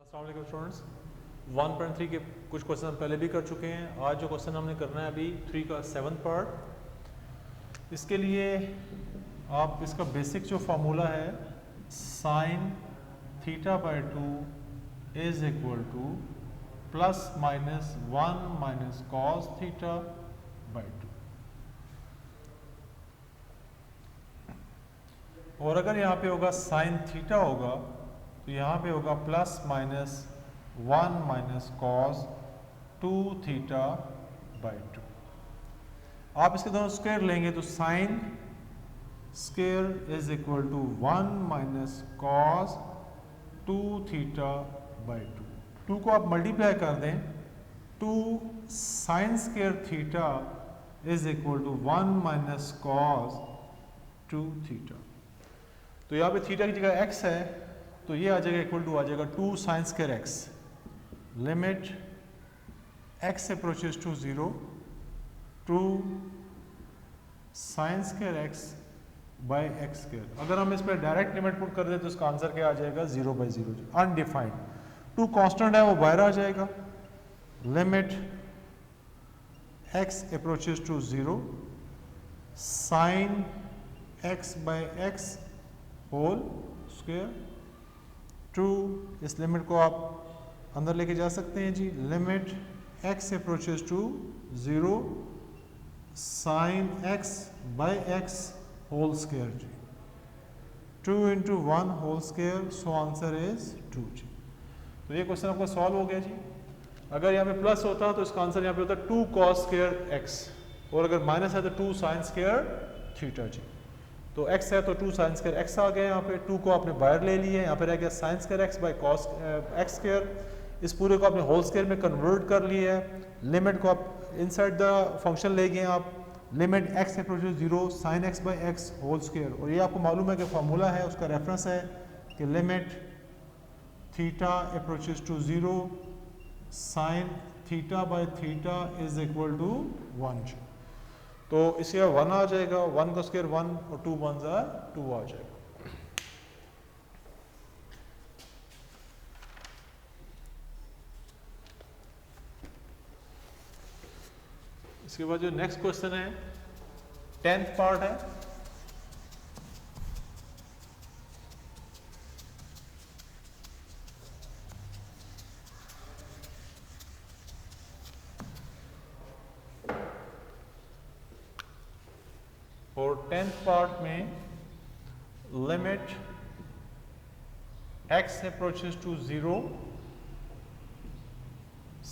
अस्सलाम वालेकुम स्टूडेंट्स। 1.3 के कुछ क्वेश्चन हम पहले भी कर चुके हैं। आज जो क्वेश्चन हमने करना है अभी 3 का 7th पार्ट। इसके लिए आप इसका बेसिक जो फार्मूला है sign theta by 2 is equal to plus minus 1 minus cos theta by 2। और अगर यहाँ पे होगा साइन थीटा होगा तो यहाँ पे होगा plus minus 1 minus cos 2 theta by 2। आप इसके दोनों स्क्वायर लेंगे तो sine square is equal to 1 minus cos 2 theta by 2। 2 को आप मल्टीप्लाई कर दें, 2 sine square theta is equal to 1 minus cos 2 theta. तो यहाँ पे थीटा की जगह x है तो ये आ जाएगा इक्वल टू आ जाएगा 2 sine square x. Limit x approaches to 0 2 sine square x by x square. अगर हम इस पर डायरेक्ट लिमिट पुट कर दें तो इसका आंसर क्या आ जाएगा 0/0, अनडिफाइंड। 2 कांस्टेंट है वो बाहर आ जाएगा। Limit x approaches to 0 sine x by x whole square. 2 इस लिमिट को आप अंदर लेके जा सकते हैं जी। Limit x approaches to 0 sine x by x whole square जी। 2 into 1 whole square, so answer is 2 जी। तो ये क्वेश्चन आपका सॉल्व हो गया जी। अगर यहाँ पे प्लस होता तो इसका आंसर यहाँ पे होता 2 कॉस स्क्वायर x, और अगर माइनस है तो 2 साइन स्क्वायर थीटा जी। तो x है तो 2 साइन स्क्वायर x आ गया। यहाँ पे 2 को आपने बाहर ले लिया, यहाँ पे रह गया sine square x by cos x square. इस पूरे को आपने होल स्क्वायर में कन्वर्ट कर लिया है। लिमिट को आप इनसाइड द फंक्शन ले गए आप। Limit x approaches 0 sine x by x whole square. और ये आपको मालूम है कि फार्मूला है, उसका रेफरेंस है कि limit theta approaches to 0 sine theta by theta is equal to 1। तो इसका 1 आ जाएगा, 1 का स्क्वायर 1 और 2 1 2 आ जाएगा। इसके बाद जो नेक्स्ट क्वेश्चन है 10th पार्ट है। और 10th पार्ट में limit x approaches to 0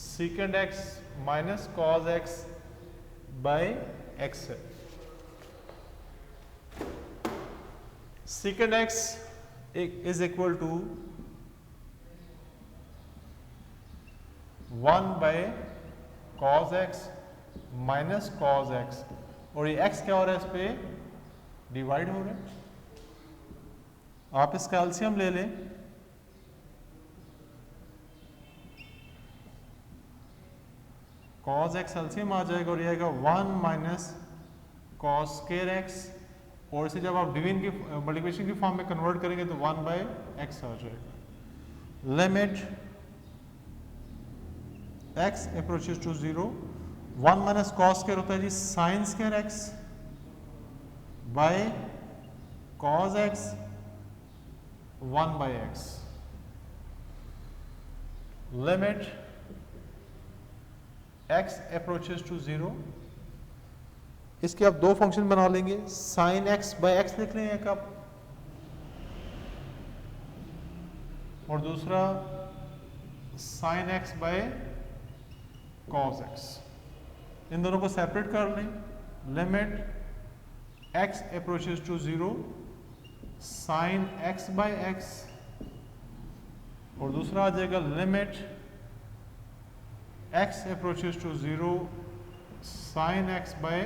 secant x minus cos x by x है। Secant x is equal to 1 by cos x minus cos x, और ये x क्या हो रहा है, इस पे डिवाइड हो रहा है। आप इसका एलसीएम ले लें। cos x एलसीएम आ जाएगा और ये आएगा 1 माइनस कॉस स्क्वायर x, और इसे जब आप डिवीजन की मल्टीप्लिकेशन की फॉर्म में कन्वर्ट करेंगे तो 1 बाई एक्स आ जाएगा। Limit x approaches to 0 1 minus cos square होता है जी sine square x by cos x 1 by x. Limit x approaches to 0, इसके आप दो फंक्शन बना लेंगे। साइन x बाई एक्स लिख लें एक आप, और दूसरा sine x by cos x। इन दोनों को सेपरेट कर लें। Limit x approaches to 0 sine x by x, और दूसरा आ जाएगा limit x approaches to 0 sine x by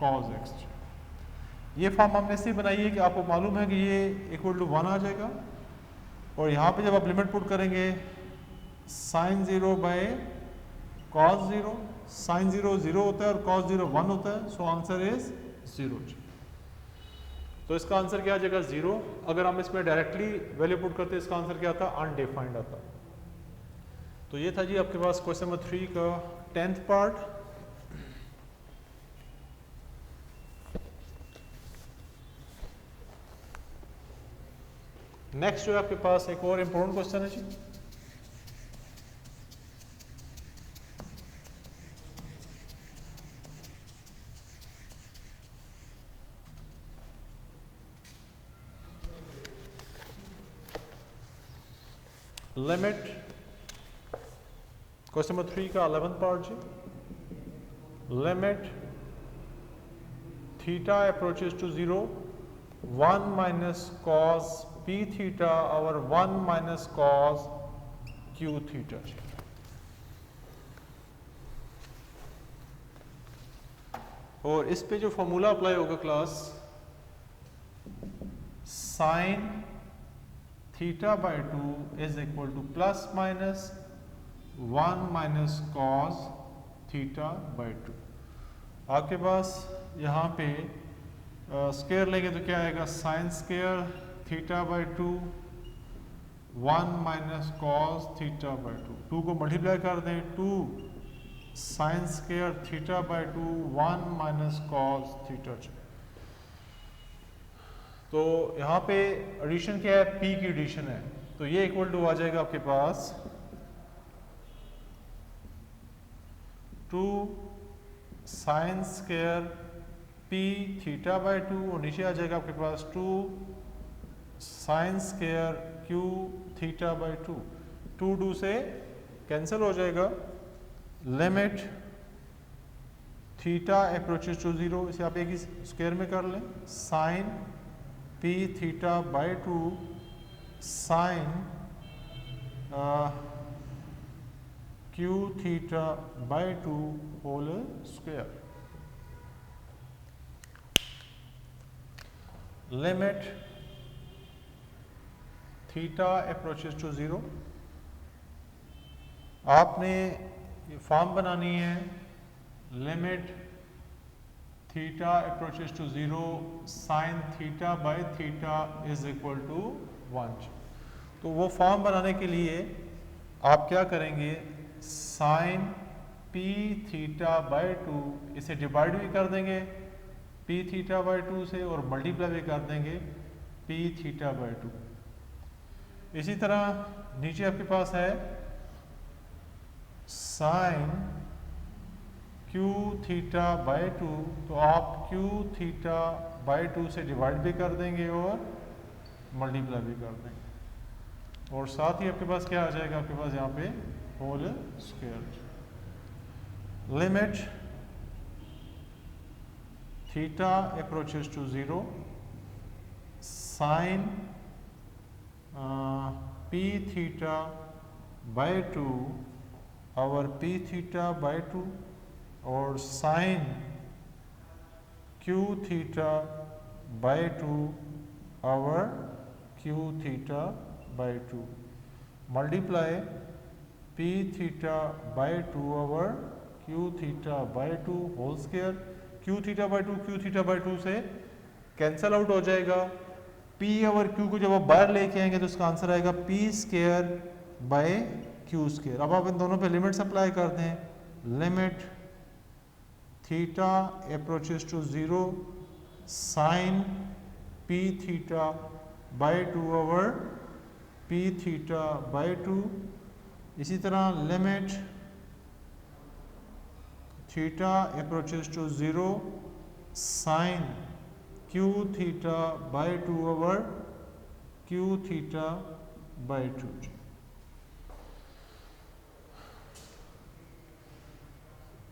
cos x। ये फॉर्म हमने इसलिए बनाई है कि आपको मालूम है कि ये इक्वल टू 1 आ जाएगा, और यहाँ पे जब आप लिमिट पुट करेंगे साइन 0 बाई कॉस 0, साइन 0 0 होता है और कॉस 0 1 होता है, सो आंसर इज 0। तो इसका आंसर क्या आ जाएगा 0। अगर हम इसमें डायरेक्टली वैल्यू पुट करते इसका आंसर क्या आता, अनडिफाइंड आता। तो ये था जी आपके पास क्वेश्चन नंबर 3 का 10th पार्ट। नेक्स्ट जो है आपके पास एक और इंपॉर्टेंट क्वेश्चन है जी। लिमिट क्वेश्चन नंबर 3 का 11th पार्ट जी। Limit theta approaches to 0 1 minus cos p theta और 1 माइनस कॉस q थीटा जी। और इस पे जो फॉर्मूला अप्लाई होगा class, sine theta by 2 is equal to plus minus 1 minus cos theta by 2। आपके पास यहाँ पे स्क्वायर लेंगे तो क्या आएगा, sign square theta by 2 1 minus cos theta by 2। 2 को मल्टीप्लाई कर दें, 2 sine square theta by 2 1 minus cos theta. तो यहाँ पे एडिशन क्या है, p की एडिशन है, तो ये इक्वल टू आ जाएगा आपके पास 2 sine square p theta by 2 और नीचे आ जाएगा आपके पास 2 sine square q theta by 2। 2 से कैंसिल हो जाएगा। लिमिट थीटा अप्रोचेस टू 0, इसे आप एक ही स्क्वायर में कर लें, sine p theta by 2 sine q theta by 2 whole square. Limit theta approaches to 0, आपने फॉर्म बनानी है, limit theta approaches to 0 sine theta by theta is equal to 1। तो वो फॉर्म बनाने के लिए आप क्या करेंगे, साइन p थीटा बाई 2 इसे डिवाइड भी कर देंगे p थीटा बाई 2 से और मल्टीप्लाई भी कर देंगे p थीटा बाई 2। इसी तरह नीचे आपके पास है साइन q थीटा बाई 2, तो आप q थीटा बाई 2 से डिवाइड भी कर देंगे और मल्टीप्लाई भी कर देंगे, और साथ ही आपके पास क्या आ जाएगा, आपके पास यहाँ पे whole square. Limit theta approaches to 0 sine p theta by 2 और p थीटा बाई 2 और साइन q थीटा बाई 2 और q theta by 2 multiply p theta by 2 और q theta by 2 whole square. q theta by 2 q theta by 2 से cancel out हो जाएगा। p और q को जब आप बाहर लेके आएंगे तो इसका आंसर आएगा p square by q square. अब आप इन दोनों पे लिमिट्स अप्लाई कर दें, limit theta approaches to 0 sine p theta by 2 over p theta by 2। इसी तरह limit theta approaches to 0 sine q theta by 2 over q theta by 2।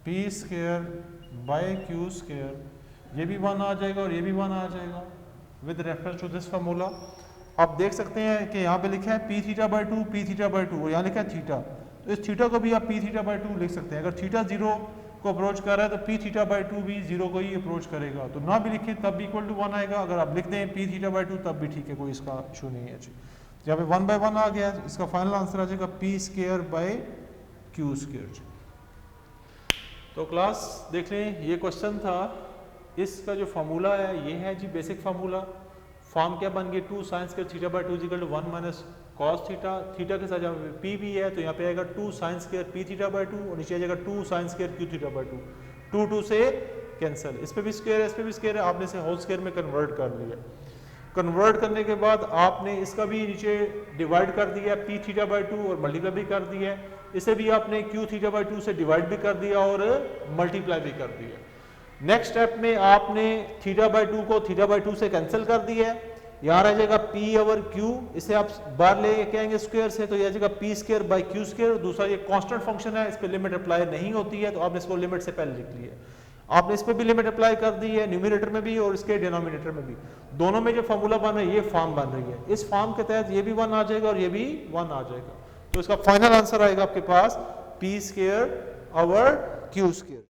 p square by q square, ये भी 1 आ जाएगा और ये भी 1 आ जाएगा with reference to this formula. आप देख सकते हैं कि यहाँ पे लिखा है p theta by 2 p theta by 2 और यहाँ लिखा है थीटा, तो इस थीटा को भी आप p थीटा बाई 2 लिख सकते हैं। अगर थीटा 0 को अप्रोच कर रहा है तो p थीटा बाई 2 भी 0 को ही अप्रोच करेगा, तो ना भी लिखें तब भी इक्वल टू 1 आएगा। अगर आप लिख दें p थीटा बाई 2 तब भी ठीक है, कोई इसका इशू नहीं है जी। यहाँ पे 1 बाई 1 आ गया, इसका फाइनल आंसर आ जाएगा p square by q square. तो क्लास देख लें, ये क्वेश्चन था, इसका जो फार्मूला है ये है जी बेसिक फार्मूला। फॉर्म क्या बन गई 2 sine square theta by 2 is equal to 1 minus cos theta, theta के साथ जब पी भी है तो यहाँ पे आएगा 2 sine square P theta by 2 और नीचे आ जाएगा 2 sine square Q theta by 2, 2 से कैंसिल, इस पे भी स्क्वायर है इस पे भी स्क्वायर है, आपने इसे होल स्क्वायर में कन्वर्ट कर लिया। कन्वर्ट करने के बाद आपने इसका भी नीचे डिवाइड कर दिया पी थीटा बाय 2 और मल्टीप्लाई भी कर दिया, इसे भी आपने क्यू थीटा बाय 2 से डिवाइड भी कर दिया और मल्टीप्लाई भी कर दिया। नेक्स्ट स्टेप में आपने थीटा बाय 2 को थीटा बाय 2 से कैंसिल कर दिया है, यहाँ रह जाएगा पी ओवर क्यू, इसे आप बाहर ले के आएंगे स्क्वायर से तो यह जाएगा P square by Q square. दूसरा ये कांस्टेंट फंक्शन है, इस पे लिमिट अप्लाई नहीं होती है तो आपने इसको लिमिट से पहले लिख लिया, आपने इस पे भी लिमिट अप्लाई कर दी है न्यूमरेटर में भी और इसके डिनोमिनेटर में भी, दोनों में जो फॉर्मूला बन रहा है ये फॉर्म बन रही है, इस फॉर्म के तहत ये भी 1 आ जाएगा और ये भी 1 आ जाएगा, तो इसका फाइनल आंसर आएगा आपके पास P square over Q square.